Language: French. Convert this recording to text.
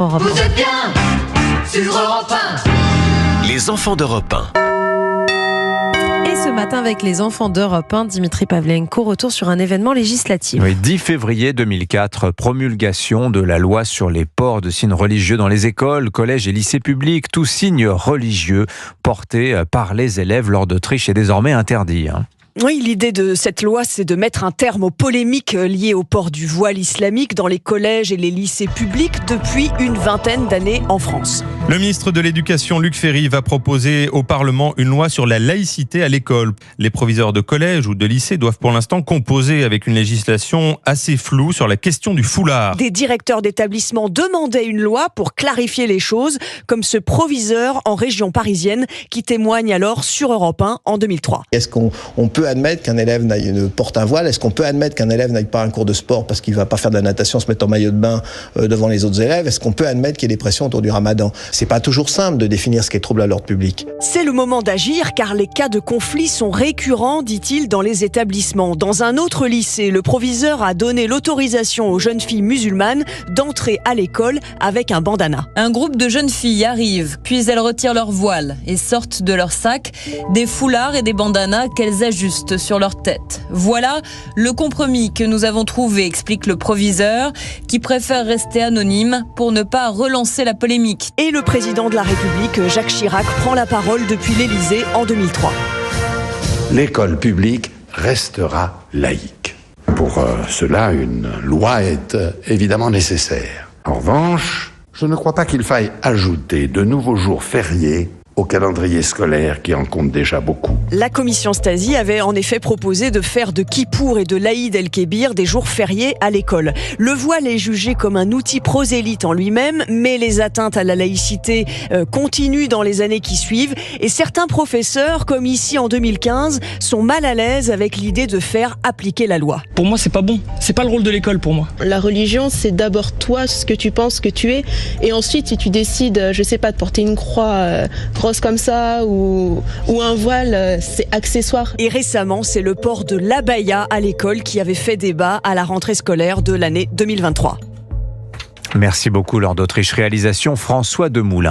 Europe 1. Vous êtes bien sur Europe 1. Les enfants d'Europe 1. Et ce matin, avec les enfants d'Europe 1, Dimitri Pavlenko, retour sur un événement législatif. Oui, 10 février 2004, promulgation de la loi sur les ports de signes religieux dans les écoles, collèges et lycées publics. Tout signe religieux porté par les élèves lors de triches est désormais interdit. Oui, l'idée de cette loi, c'est de mettre un terme aux polémiques liées au port du voile islamique dans les collèges et les lycées publics depuis une vingtaine d'années en France. Le ministre de l'Éducation, Luc Ferry, va proposer au Parlement une loi sur la laïcité à l'école. Les proviseurs de collège ou de lycée doivent pour l'instant composer avec une législation assez floue sur la question du foulard. Des directeurs d'établissement demandaient une loi pour clarifier les choses, comme ce proviseur en région parisienne qui témoigne alors sur Europe 1 en 2003. Est-ce qu'on peut admettre qu'un élève porte un voile? Est-ce qu'on peut admettre qu'un élève n'aille pas à un cours de sport parce qu'il ne va pas faire de la natation, se mettre en maillot de bain devant les autres élèves? Est-ce qu'on peut admettre qu'il y ait des pressions autour du ramadan? C'est pas toujours simple de définir ce qu'est trouble à l'ordre public. C'est le moment d'agir car les cas de conflit sont récurrents, dit-il, dans les établissements. Dans un autre lycée, le proviseur a donné l'autorisation aux jeunes filles musulmanes d'entrer à l'école avec un bandana. Un groupe de jeunes filles arrive, puis elles retirent leur voile et sortent de leur sac des foulards et des bandanas qu'elles ajustent sur leur tête. Voilà le compromis que nous avons trouvé, explique le proviseur, qui préfère rester anonyme pour ne pas relancer la polémique. Et le président de la République, Jacques Chirac, prend la parole depuis l'Élysée en 2003. L'école publique restera laïque. Pour cela, une loi est évidemment nécessaire. En revanche, je ne crois pas qu'il faille ajouter de nouveaux jours fériés au calendrier scolaire qui en compte déjà beaucoup. La commission Stasi avait en effet proposé de faire de Kippour et de l'Aïd el-Kébir des jours fériés à l'école. Le voile est jugé comme un outil prosélyte en lui-même, mais les atteintes à la laïcité continuent dans les années qui suivent et certains professeurs, comme ici en 2015, sont mal à l'aise avec l'idée de faire appliquer la loi. Pour moi, c'est pas bon. C'est pas le rôle de l'école pour moi. La religion, c'est d'abord toi, ce que tu penses que tu es, et ensuite, si tu décides, je sais pas, de porter une croix grosse comme ça ou un voile, c'est accessoire. Et récemment, c'est le port de l'abaya à l'école qui avait fait débat à la rentrée scolaire de l'année 2023. Merci beaucoup. Lors d'Autriche Réalisation, François Demoulin.